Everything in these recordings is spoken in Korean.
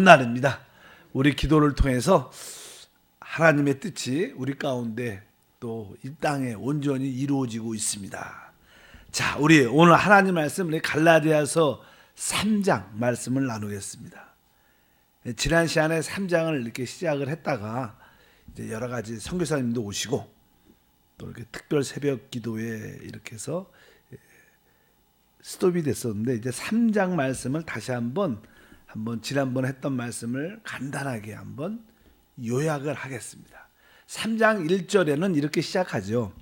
날입니다. 우리 기도를 통해서 하나님의 뜻이 우리 가운데 또 이 땅에 온전히 이루어지고 있습니다. 자, 우리 오늘 하나님 말씀 우리 갈라디아서 3장 말씀을 나누겠습니다. 지난 시간에 3장을 이렇게 시작을 했다가 이제 여러 가지 선교사님도 오시고 또 이렇게 특별 새벽 기도에 이렇게 해서 스톱이 됐었는데 이제 3장 말씀을 다시 한번 지난번 했던 말씀을 간단하게 한번 요약을 하겠습니다. 3장 1절에는 이렇게 시작하죠.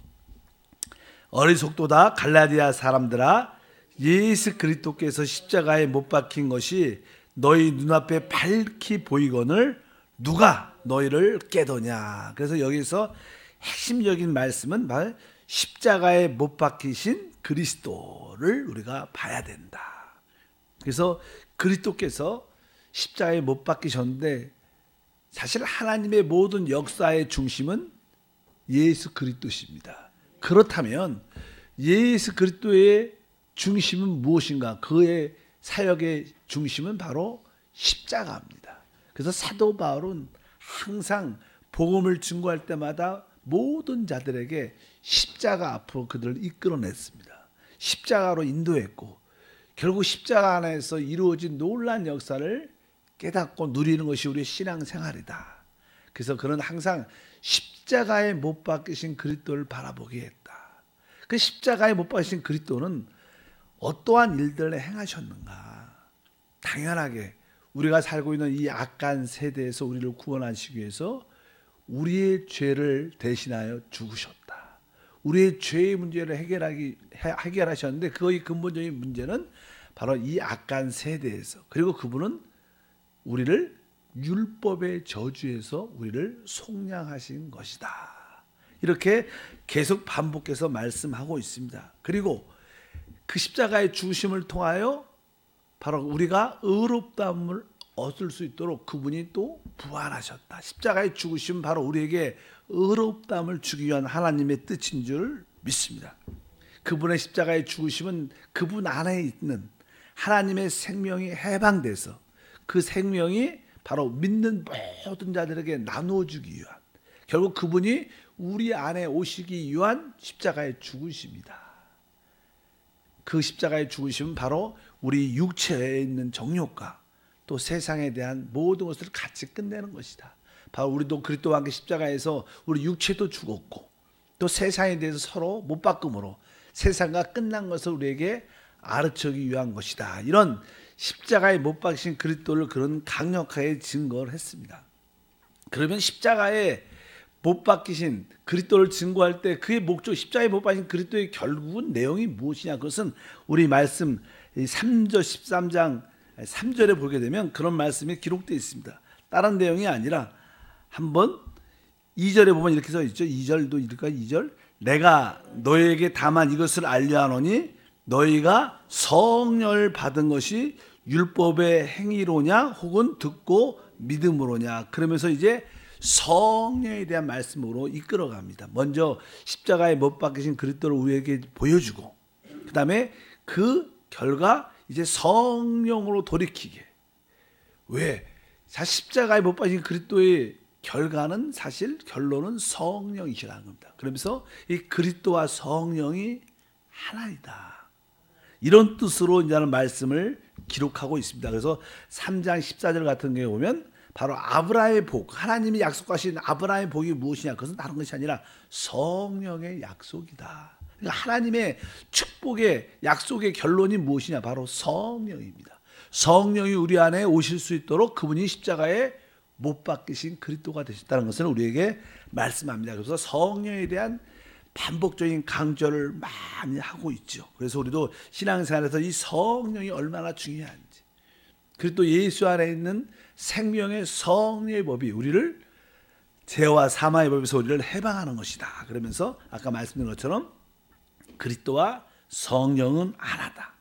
어리석도다 갈라디아 사람들아, 예수 그리스도께서 십자가에 못 박힌 것이 너희 눈앞에 밝히 보이거늘 누가 너희를 깨더냐. 그래서 여기서 핵심적인 말씀은 바로 십자가에 못 박히신 그리스도를 우리가 봐야 된다. 그래서 그리스도께서 십자가에 못 박히셨는데 사실 하나님의 모든 역사의 중심은 예수 그리스도십니다. 그렇다면 예수 그리스도의 중심은 무엇인가? 그의 사역의 중심은 바로 십자가입니다. 그래서 사도 바울은 항상 복음을 증거할 때마다 모든 자들에게 십자가 앞으로 그들을 이끌어냈습니다. 십자가로 인도했고 결국 십자가 안에서 이루어진 놀라운 역사를 깨닫고 누리는 것이 우리의 신앙생활이다. 그래서 그는 항상 십자가에 못 박히신 그리스도를 바라보게 했다. 그 십자가에 못 박히신 그리스도는 어떠한 일들을 행하셨는가? 당연하게 우리가 살고 있는 이 악한 세대에서 우리를 구원하시기 위해서 우리의 죄를 대신하여 죽으셨다. 우리의 죄의 문제를 해결하셨는데 그의 근본적인 문제는 바로 이 악한 세대에서, 그리고 그분은 우리를 율법의 저주에서 우리를 속량하신 것이다. 이렇게 계속 반복해서 말씀하고 있습니다. 그리고 그 십자가의 죽으심을 통하여 바로 우리가 의롭다함을 얻을 수 있도록 그분이 또 부활하셨다. 십자가의 죽으심은 바로 우리에게 의롭다함을 주기 위한 하나님의 뜻인 줄 믿습니다. 그분의 십자가의 죽으심은 그분 안에 있는 하나님의 생명이 해방돼서 그 생명이 바로 믿는 모든 자들에게 나누어 주기 위한, 결국 그분이 우리 안에 오시기 위한 십자가의 죽으심이다. 그 십자가의 죽으심은 바로 우리 육체에 있는 정욕과 또 세상에 대한 모든 것을 같이 끝내는 것이다. 바로 우리도 그리스도와 함께 십자가에서 우리 육체도 죽었고 또 세상에 대해서 서로 못 바꿈으로 세상과 끝난 것을 우리에게 알아채기 위한 것이다. 이런 십자가에 못 박히신 그리스도를 그런 강력하게 증거를 했습니다. 그러면 십자가에 못 박히신 그리스도를 증거할 때 그의 목적, 십자가에 못 박히신 그리스도의 결국은 내용이 무엇이냐? 그것은 우리 말씀 3절 13장 3절에 보게 되면 그런 말씀이 기록되어 있습니다. 다른 내용이 아니라 한번 2절에 보면 이렇게 써 있죠. 2절도 이럴까? 2절. 내가 너희에게 다만 이것을 알려 하노니 너희가 성령을 받은 것이 율법의 행위로냐 혹은 듣고 믿음으로냐. 그러면서 이제 성령에 대한 말씀으로 이끌어갑니다. 먼저 십자가에 못 박히신 그리스도를 우리에게 보여주고 그 다음에 그 결과 이제 성령으로 돌이키게. 왜? 사실 십자가에 못 박히신 그리스도의 결과는 사실 결론은 성령이시라는 겁니다. 그러면서 이 그리스도와 성령이 하나이다. 이런 뜻으로 이제 말씀을 기록하고 있습니다. 그래서 3장 14절 같은 경우에 보면 바로 아브라함의 복, 하나님이 약속하신 아브라함의 복이 무엇이냐? 그것은 다른 것이 아니라 성령의 약속이다. 그러니까 하나님의 축복의 약속의 결론이 무엇이냐? 바로 성령입니다. 성령이 우리 안에 오실 수 있도록 그분이 십자가에 못 박히신 그리스도가 되셨다는 것을 우리에게 말씀합니다. 그래서 성령에 대한 반복적인 강조를 많이 하고 있죠. 그래서 우리도 신앙생활에서 이 성령이 얼마나 중요한지, 그리고 또 예수 안에 있는 생명의 성령의 법이 우리를 죄와 사망의 법에서 우리를 해방하는 것이다. 그러면서 아까 말씀드린 것처럼 그리스도와 성령은 하나다.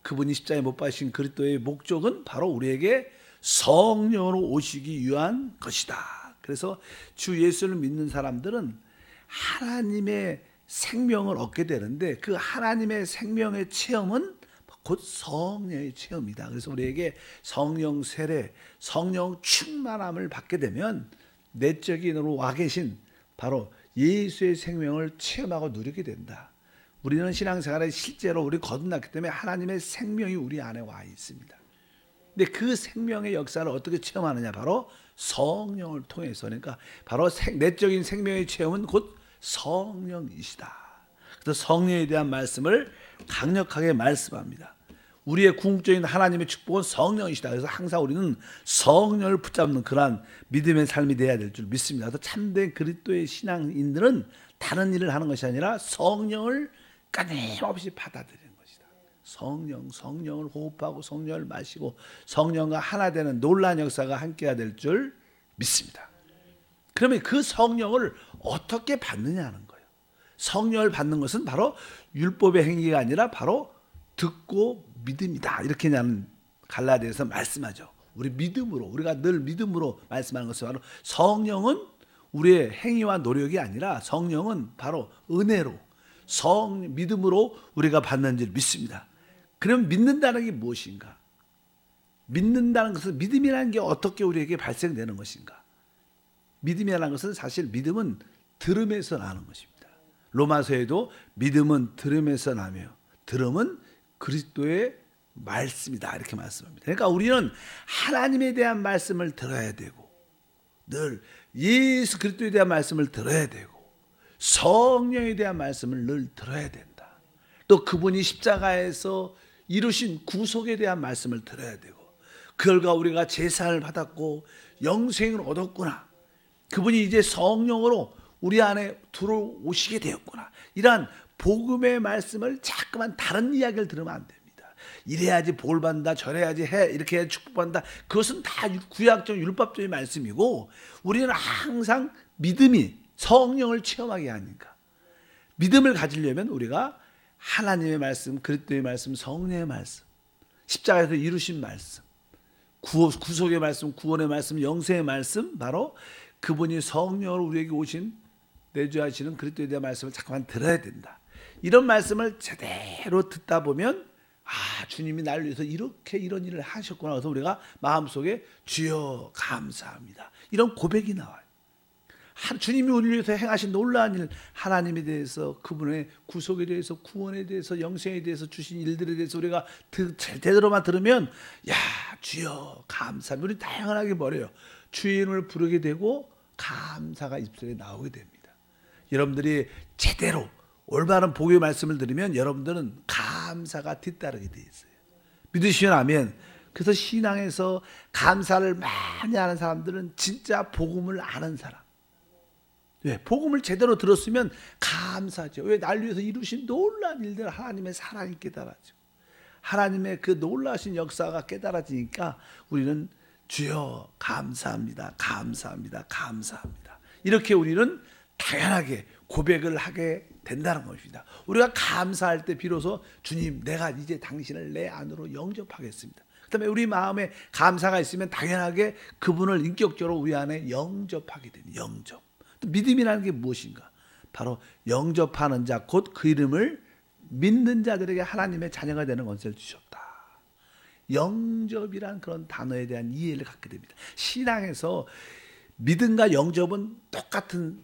그분이 십자가에 못 박히신 그리스도의 목적은 바로 우리에게 성령으로 오시기 위한 것이다. 그래서 주 예수를 믿는 사람들은 하나님의 생명을 얻게 되는데 그 하나님의 생명의 체험은 곧 성령의 체험이다. 그래서 우리에게 성령 세례, 성령 충만함을 받게 되면 내적인으로 와 계신 바로 예수의 생명을 체험하고 누리게 된다. 우리는 신앙생활에 실제로 우리 거듭났기 때문에 하나님의 생명이 우리 안에 와 있습니다. 근데 그 생명의 역사를 어떻게 체험하느냐? 바로 성령을 통해서. 그러니까 바로 내적인 생명의 체험은 곧 성령이시다. 그래서 성령에 대한 말씀을 강력하게 말씀합니다. 우리의 궁극적인 하나님의 축복은 성령이시다. 그래서 항상 우리는 성령을 붙잡는 그러한 믿음의 삶이 돼야 될 줄 믿습니다. 그래서 참된 그리스도의 신앙인들은 다른 일을 하는 것이 아니라 성령을 끊임없이 받아들이는 것이다. 성령을 호흡하고 성령을 마시고 성령과 하나 되는 놀라운 역사가 함께해야 될 줄 믿습니다. 그러면 그 성령을 어떻게 받느냐 하는 거예요. 성령을 받는 것은 바로 율법의 행위가 아니라 바로 듣고 믿음이다. 이렇게 나는 갈라디아서 말씀하죠. 우리가 늘 믿음으로 말씀하는 것은 바로 성령은 우리의 행위와 노력이 아니라 성령은 바로 은혜로 믿음으로 우리가 받는 줄 믿습니다. 그럼 믿는다는 게 무엇인가? 믿는다는 것은 믿음이라는 게 어떻게 우리에게 발생되는 것인가? 믿음이라는 것은 사실 믿음은 들음에서 나는 것입니다. 로마서에도 믿음은 들음에서 나며 들음은 그리스도의 말씀이다 이렇게 말씀합니다. 그러니까 우리는 하나님에 대한 말씀을 들어야 되고 늘 예수 그리스도에 대한 말씀을 들어야 되고 성령에 대한 말씀을 늘 들어야 된다. 또 그분이 십자가에서 이루신 구속에 대한 말씀을 들어야 되고 그 결과 우리가 제사를 받았고 영생을 얻었구나. 그분이 이제 성령으로 우리 안에 들어오시게 되었구나. 이러한 복음의 말씀을 자꾸만 다른 이야기를 들으면 안 됩니다. 이래야지 볼 받는다, 저래야지 이렇게 해야 축복받는다. 그것은 다 구약적 율법적인 말씀이고 우리는 항상 믿음이 성령을 체험하게 하니까 믿음을 가지려면 우리가 하나님의 말씀, 그리스도의 말씀, 성령의 말씀, 십자가에서 이루신 말씀, 구속의 말씀, 구원의 말씀, 영생의 말씀, 바로 그분이 성령으로 우리에게 오신 내주하시는 그리스도에 대한 말씀을 잠깐만 들어야 된다. 이런 말씀을 제대로 듣다 보면 주님이 나를 위해서 이렇게 이런 일을 하셨구나. 그래서 우리가 마음속에 주여 감사합니다. 이런 고백이 나와요. 주님이 우리를 위해서 행하신 놀라운 일, 하나님에 대해서, 그분의 구속에 대해서, 구원에 대해서, 영생에 대해서 주신 일들에 대해서 우리가 제대로만 들으면 주여 감사합니다. 우리 다양하게 뭐래요? 주의 이름을 부르게 되고 감사가 입술에 나오게 됩니다. 여러분들이 제대로 올바른 복의 말씀을 들으면 여러분들은 감사가 뒤따르게 돼 있어요. 믿으시면 아멘. 그래서 신앙에서 감사를 많이 하는 사람들은 진짜 복음을 아는 사람. 왜? 복음을 제대로 들었으면 감사하죠. 왜? 날 위해서 이루신 놀라운 일들 하나님의 사랑이 깨달아지고 하나님의 그 놀라신 역사가 깨달아지니까 우리는 주여 감사합니다. 감사합니다. 감사합니다. 이렇게 우리는 당연하게 고백을 하게 된다는 것입니다. 우리가 감사할 때 비로소 주님 내가 이제 당신을 내 안으로 영접하겠습니다. 그다음에 우리 마음에 감사가 있으면 당연하게 그분을 인격적으로 우리 안에 영접하게 됩니다. 영접. 믿음이라는 게 무엇인가? 바로 영접하는 자, 곧 그 이름을 믿는 자들에게 하나님의 자녀가 되는 권세를 주셨다. 영접이란 그런 단어에 대한 이해를 갖게 됩니다. 신앙에서 믿음과 영접은 똑같은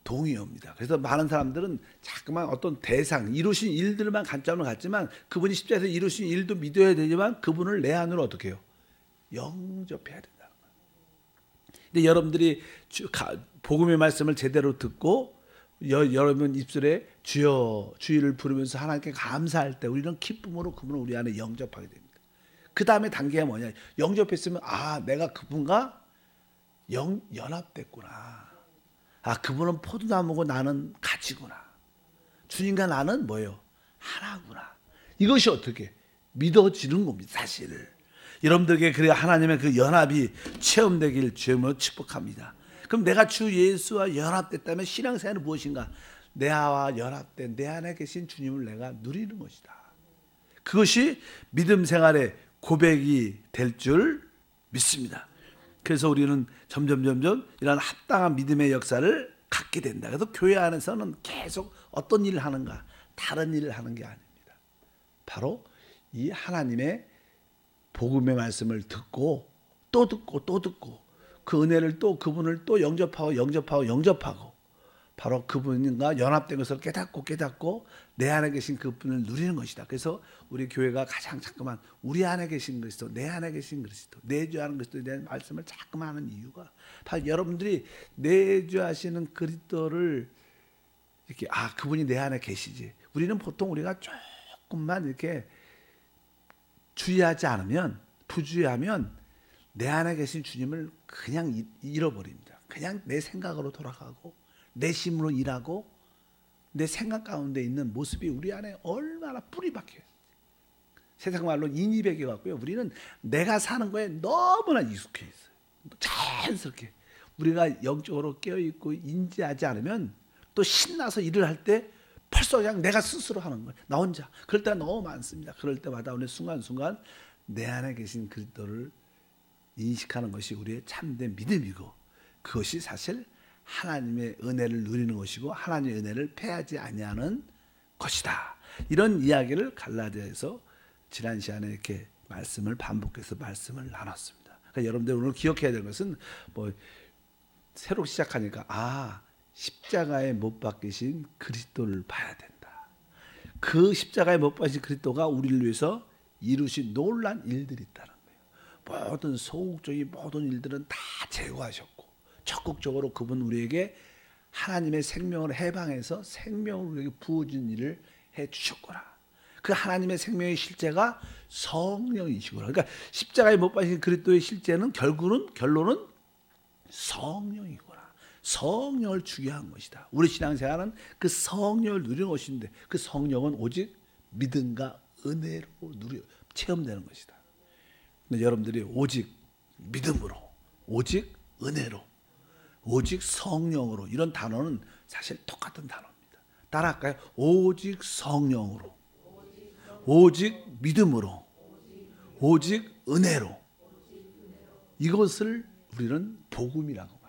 동의어입니다. 그래서 많은 사람들은 자꾸만 어떤 대상, 이루신 일들만 관점을 갖지만 그분이 십자가에서 이루신 일도 믿어야 되지만 그분을 내 안으로 어떻게 해요? 영접해야 된다는 거예요. 근데 여러분들이 복음의 말씀을 제대로 듣고 여러분 입술에 주의를 부르면서 하나님께 감사할 때 우리는 기쁨으로 그분을 우리 안에 영접하게 됩니다. 그 다음에 단계가 뭐냐? 영접했으면 내가 그분과 연합됐구나. 그분은 포도나무고 나는 가지구나. 주님과 나는 뭐예요? 하나구나. 이것이 어떻게 믿어지는 겁니다. 사실 여러분들에게 그래 하나님의 그 연합이 체험되길 주님으로 축복합니다. 그럼 내가 주 예수와 연합됐다면 신앙생활은 무엇인가? 내와 연합된 내 안에 계신 주님을 내가 누리는 것이다. 그것이 믿음 생활의 고백이 될 줄 믿습니다. 그래서 우리는 점점 이런 합당한 믿음의 역사를 갖게 된다. 그래서 교회 안에서는 계속 어떤 일을 하는가? 다른 일을 하는 게 아닙니다. 바로 이 하나님의 복음의 말씀을 듣고 또 듣고 또 듣고 그 은혜를 또 그분을 또 영접하고 바로 그분과 연합된 것을 깨닫고 내 안에 계신 그분을 누리는 것이다. 그래서 우리 교회가 가장 자꾸만 우리 안에 계신 그리스도, 내 안에 계신 그리스도, 내주하는 그리스도에 대한 말씀을 자꾸만 하는 이유가 바로 여러분들이 내주하시는 그리스도를 이렇게 그분이 내 안에 계시지. 우리는 보통 우리가 조금만 이렇게 주의하지 않으면 부주의하면 내 안에 계신 주님을 그냥 잃어버립니다. 그냥 내 생각으로 돌아가고 내 힘으로 일하고 내 생각 가운데 있는 모습이 우리 안에 얼마나 뿌리 박혀요. 세상 말로 인이백이 같고요. 우리는 내가 사는 거에 너무나 익숙해 있어요. 자연스럽게 우리가 영적으로 깨어있고 인지하지 않으면 또 신나서 일을 할 때 벌써 그냥 내가 스스로 하는 거예요. 나 혼자. 그럴 때가 너무 많습니다. 그럴 때마다 오늘 순간순간 내 안에 계신 그리스도를 인식하는 것이 우리의 참된 믿음이고 그것이 사실 하나님의 은혜를 누리는 것이고 하나님의 은혜를 패하지 아니하는 것이다. 이런 이야기를 갈라디아에서 지난 시간에 이렇게 말씀을 반복해서 말씀을 나눴습니다. 그러니까 여러분들 오늘 기억해야 될 것은 새로 시작하니까 십자가에 못 박히신 그리스도를 봐야 된다. 그 십자가에 못 박히신 그리스도가 우리를 위해서 이루신 놀란 일들이 있다는 거예요. 모든 소극적인 모든 일들은 다 제거하셨고 적극적으로 그분 우리에게 하나님의 생명을 해방해서 생명을 우리에게 부어준 일을 해주셨구나. 그 하나님의 생명의 실제가 성령이시구나. 그러니까 십자가에 못 박힌 그리스도의 실제는 결론은 성령이구나. 성령을 주게한 것이다. 우리 신앙생활은 그 성령을 누리는 것인데 그 성령은 오직 믿음과 은혜로 체험되는 것이다. 근데 여러분들이 오직 믿음으로, 오직 은혜로, 오직 성령으로 이런 단어는 사실 똑같은 단어입니다. 따라할까요? 오직 성령으로, 오직 믿음으로, 오직 은혜로. 이것을 우리는 복음이라고 말합니다.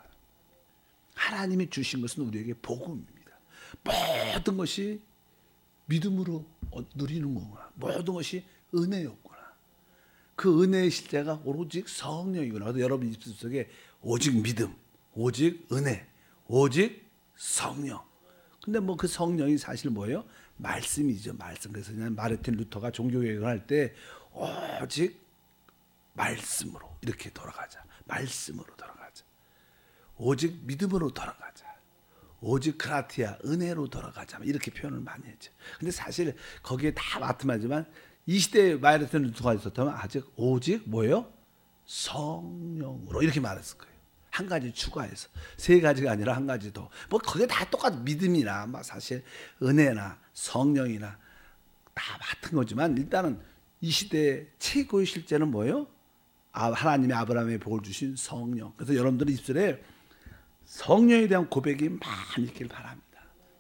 하나님이 주신 것은 우리에게 복음입니다. 모든 것이 믿음으로 누리는 거구나. 모든 것이 은혜였구나. 그 은혜의 실제가 오직 성령이구나. 그래서 여러분 입술 속에 오직 믿음, 오직 은혜, 오직 성령. 근데 그 성령이 사실 뭐예요? 말씀이죠. 말씀. 그래서 그냥 마르틴 루터가 종교개혁을 할 때 오직 말씀으로 이렇게 돌아가자. 말씀으로 돌아가자. 오직 믿음으로 돌아가자. 오직 그라티아 은혜로 돌아가자. 이렇게 표현을 많이 했죠. 근데 사실 거기에 다 마트하지만 이 시대에 마르틴 루터가 있었다면 아직 오직 뭐예요? 성령으로 이렇게 말했을 거예요. 한 가지 추가해서 세 가지가 아니라 한 가지 더. 거기에 다 똑같은 믿음이나 사실 은혜나 성령이나 다 같은 거지만 일단은 이 시대의 최고의 실제는 뭐예요? 하나님의 아브라함의 복을 주신 성령. 그래서 여러분들 입술에 성령에 대한 고백이 많이 있길 바랍니다.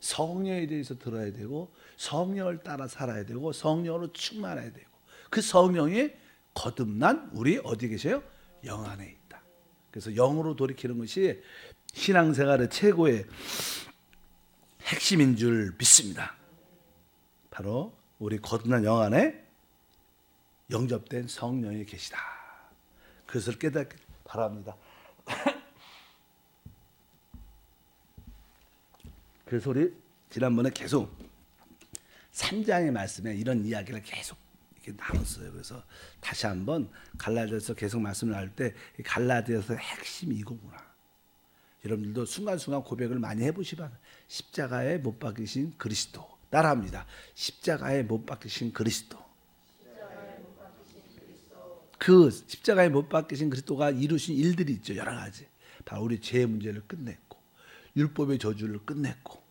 성령에 대해서 들어야 되고 성령을 따라 살아야 되고 성령으로 충만해야 되고 그 성령이 거듭난 우리 어디 계세요? 영 안에 있다. 그래서 영으로 돌이키는 것이 신앙생활의 최고의 핵심인 줄 믿습니다. 바로 우리 거듭난 영 안에 영접된 성령이 계시다. 그것을 깨닫기 바랍니다. 그래서 우리 지난번에 계속 3장의 말씀에 이런 이야기를 계속 이렇게 나눴어요. 그래서 다시 한번 갈라디아서 계속 말씀을 나눌 때 갈라디아서의 핵심이 이거구나. 여러분들도 순간순간 고백을 많이 해보시 바랍니다. 십자가에 못 박히신 그리스도. 따라합니다. 십자가에 못 박히신 그리스도. 그 십자가에 못 박히신 그리스도가 이루신 일들이 있죠. 여러 가지. 바로 우리 죄의 문제를 끝냈고 율법의 저주를 끝냈고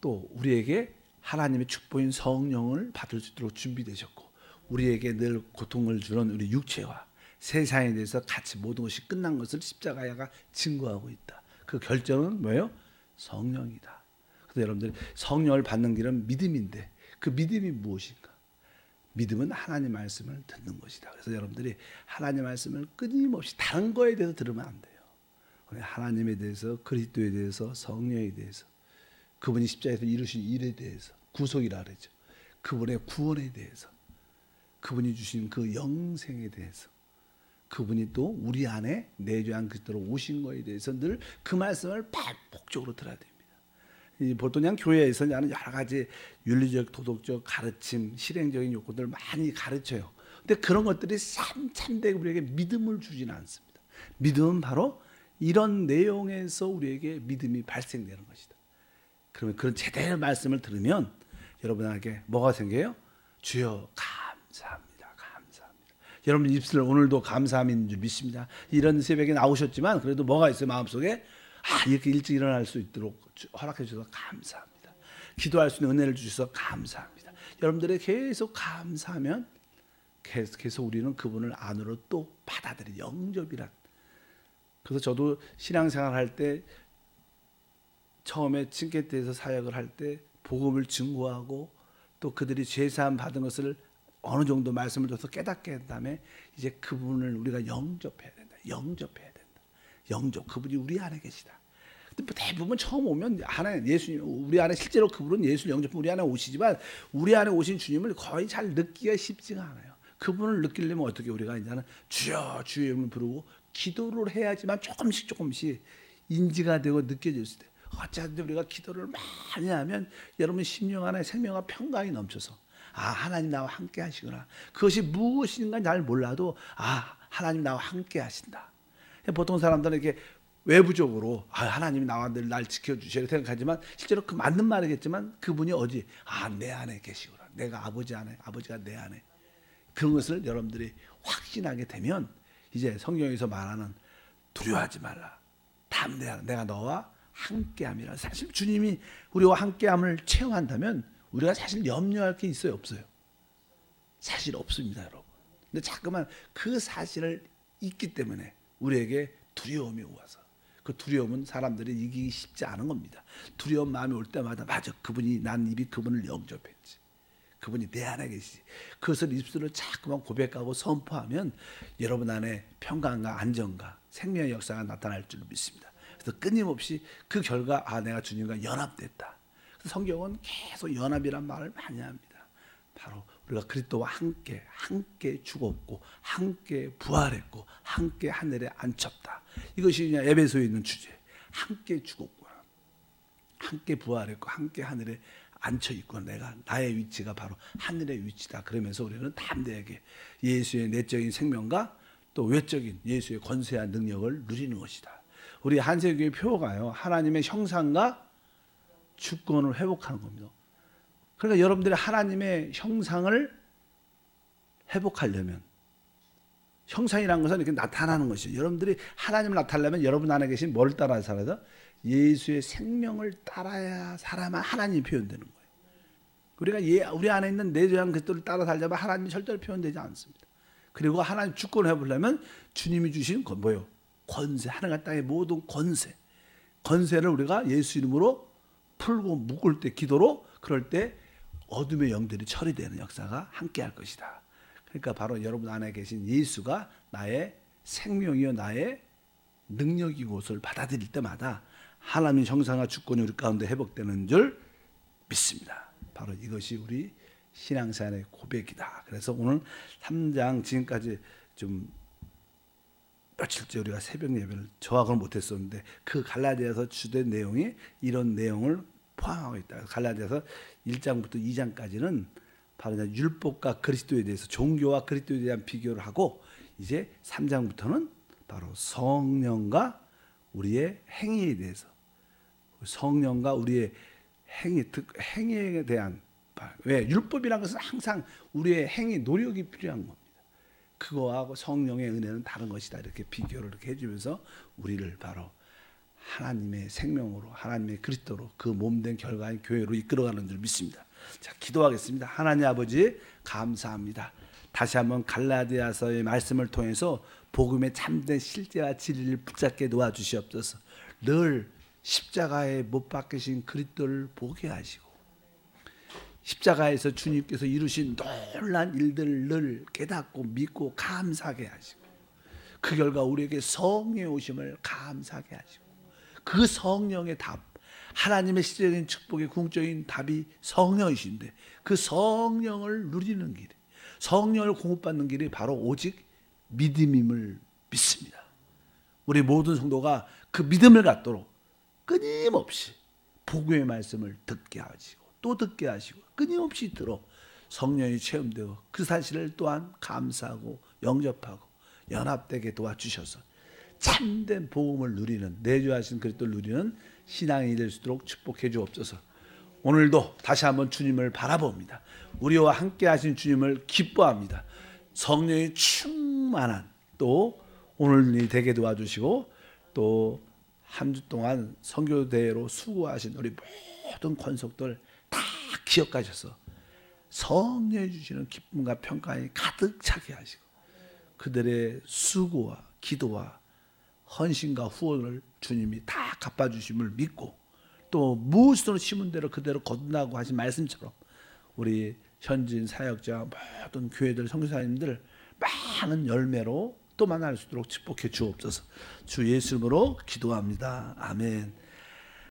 또 우리에게 하나님의 축복인 성령을 받을 수 있도록 준비되셨고 우리에게 늘 고통을 주는 우리 육체와 세상에 대해서 같이 모든 것이 끝난 것을 십자가가 증거하고 있다. 그 결정은 뭐예요? 성령이다. 그래서 여러분들이 성령을 받는 길은 믿음인데 그 믿음이 무엇인가? 믿음은 하나님 말씀을 듣는 것이다. 그래서 여러분들이 하나님 말씀을 끊임없이 다른 거에 대해서 들으면 안 돼요. 하나님에 대해서, 그리스도에 대해서, 성령에 대해서, 그분이 십자가에서 이루신 일에 대해서, 구속이라 그러죠. 그분의 구원에 대해서 그분이 주신 그 영생에 대해서, 그분이 또 우리 안에 내주한 그리스도로 오신 거에 대해서 늘 그 말씀을 반복적으로 들어야 됩니다. 보통 그냥 교회에서 하는 여러 가지 윤리적, 도덕적 가르침, 실행적인 요건들을 많이 가르쳐요. 근데 그런 것들이 참되게 우리에게 믿음을 주지는 않습니다. 믿음은 바로 이런 내용에서 우리에게 믿음이 발생되는 것이다. 그러면 그런 제대로 말씀을 들으면 여러분에게 뭐가 생겨요? 주여 감사합니다. 감사합니다. 여러분 입술을 오늘도 감사함인 줄 믿습니다. 이런 새벽에 나오셨지만 그래도 뭐가 있어요? 마음속에 이렇게 일찍 일어날 수 있도록 허락해 주셔서 감사합니다. 기도할 수 있는 은혜를 주셔서 감사합니다. 여러분들이 계속 감사하면 계속 우리는 그분을 안으로 또 받아들이 영접이란. 그래서 저도 신앙생활 할 때 처음에 칭케트에서 사역을 할 때 복음을 증거하고 또 그들이 죄사함 받은 것을 어느 정도 말씀을 줘서 깨닫게 한 다음에 이제 그분을 우리가 영접해야 된다. 영접해야 된다. 영접. 그분이 우리 안에 계시다. 근데 대부분 처음 오면 안에 예수님, 우리 안에 실제로 그분은 예수를 영접하면 우리 안에 오시지만 우리 안에 오신 주님을 거의 잘 느끼기가 쉽지가 않아요. 그분을 느끼려면 어떻게 우리가 이제는 주여 주의 이름을 부르고 기도를 해야지만 조금씩 인지가 되고 느껴질 수 있어요. 어차피 우리가 기도를 많이 하면 여러분 심령 안에 생명과 평강이 넘쳐서 하나님 나와 함께 하시구나. 그것이 무엇인가 잘 몰라도 하나님 나와 함께 하신다. 보통 사람들은 이렇게 외부적으로 하나님이 나와 늘 날 지켜주셔야 생각하지만 실제로 그 맞는 말이겠지만 그분이 어디 내 안에 계시구나. 내가 아버지 안에, 아버지가 내 안에. 그런 것을 여러분들이 확신하게 되면 이제 성경에서 말하는 두려워하지 말라. 담대하라. 내가 너와 함께함이라. 사실 주님이 우리와 함께함을 체험한다면 우리가 사실 염려할 게 있어요, 없어요? 사실 없습니다, 여러분. 근데 자꾸만 그 사실을 잊기 때문에 우리에게 두려움이 와서 그 두려움은 사람들이 이기기 쉽지 않은 겁니다. 두려운 마음이 올 때마다 맞아, 난 입이 그분을 영접했지. 그분이 내 안에 계시지. 그것을 입술로 자꾸만 고백하고 선포하면 여러분 안에 평강과 안정과 생명의 역사가 나타날 줄 믿습니다. 그래서 끊임없이 그 결과 내가 주님과 연합됐다. 그래서 성경은 계속 연합이란 말을 많이 합니다. 바로 우리가 그리스도와 함께 죽었고 함께 부활했고 함께 하늘에 앉혔다. 이것이 그냥 에베소에 있는 주제. 함께 죽었고 함께 부활했고 함께 하늘에 앉혀 있고 나의 위치가 바로 하늘의 위치다. 그러면서 우리는 담대하게 예수의 내적인 생명과 또 외적인 예수의 권세와 능력을 누리는 것이다. 우리 한세교회 표어가요, 하나님의 형상과 주권을 회복하는 겁니다. 그러니까 여러분들이 하나님의 형상을 회복하려면, 형상이라는 것은 이렇게 나타나는 것이죠. 여러분들이 하나님을 나타내려면 여러분 안에 계신 뭘 따라 살아서 예수의 생명을 따라야 살아야만 하나님이 표현되는 거예요. 우리가 우리 안에 있는 내재한 그리스도를 따라 살자면 하나님이 절대로 표현되지 않습니다. 그리고 하나님 주권을 해보려면 주님이 주신 건 뭐예요? 권세, 하늘과 땅의 모든 권세를 우리가 예수 이름으로 풀고 묶을 때, 기도로 그럴 때 어둠의 영들이 처리되는 역사가 함께할 것이다. 그러니까 바로 여러분 안에 계신 예수가 나의 생명이요 나의 능력이고 것을 받아들일 때마다 하나님의 형상과 주권이 우리 가운데 회복되는 줄 믿습니다. 바로 이것이 우리 신앙생활의 고백이다. 그래서 오늘 3장 지금까지 좀 며칠째 우리가 새벽 예배를 저하고는 못했었는데 그 갈라디아서 주된 내용이 이런 내용을 포함하고 있다. 갈라디아서 1장부터 2장까지는 바로 율법과 그리스도에 대해서, 종교와 그리스도에 대한 비교를 하고, 이제 3장부터는 바로 성령과 우리의 행위에 대해서, 성령과 우리의 행위에 대한, 왜 율법이라는 것은 항상 우리의 행위, 노력이 필요한 겁니다. 그거하고 성령의 은혜는 다른 것이다. 이렇게 비교를 이렇게 해주면서 우리를 바로 하나님의 생명으로, 하나님의 그리스도로, 그 몸된 결과인 교회로 이끌어가는 줄 믿습니다. 자, 기도하겠습니다. 하나님 아버지 감사합니다. 다시 한번 갈라디아서의 말씀을 통해서 복음의 참된 실제와 진리를 붙잡게 도와주시옵소서. 늘 십자가에 못 박히신 그리스도를 보게 하시고 십자가에서 주님께서 이루신 놀란 일들을 늘 깨닫고 믿고 감사하게 하시고, 그 결과 우리에게 성령의 오심을 감사하게 하시고, 그 성령의 답, 하나님의 시적인 축복의 궁극적인 답이 성령이신데 그 성령을 누리는 길, 성령을 공급받는 길이 바로 오직 믿음임을 믿습니다. 우리 모든 성도가 그 믿음을 갖도록 끊임없이 복음의 말씀을 듣게 하시고 또 듣게 하시고 끊임없이 들어 성령이 체험되고 그 사실을 또한 감사하고 영접하고 연합되게 도와주셔서 참된 복음을 누리는 내주하신 그리스도를 누리는 신앙이 될 수 있도록 축복해 주옵소서. 오늘도 다시 한번 주님을 바라봅니다. 우리와 함께 하신 주님을 기뻐합니다. 성령이 충만한 또 오늘이 되게 도와주시고 또 한 주 동안 선교대회로 수고하신 우리 모든 권속들 다 기억하셔서 성령이 주시는 기쁨과 평강이 가득 차게 하시고 그들의 수고와 기도와 헌신과 후원을 주님이 다 갚아주심을 믿고 또 무엇으로 심은 대로 그대로 거둔다고 하신 말씀처럼 우리 현지인 사역자 모든 교회들 선교사님들 많은 열매로 또 만날 수 있도록 축복해 주옵소서. 주 예수 이름으로 기도합니다. 아멘.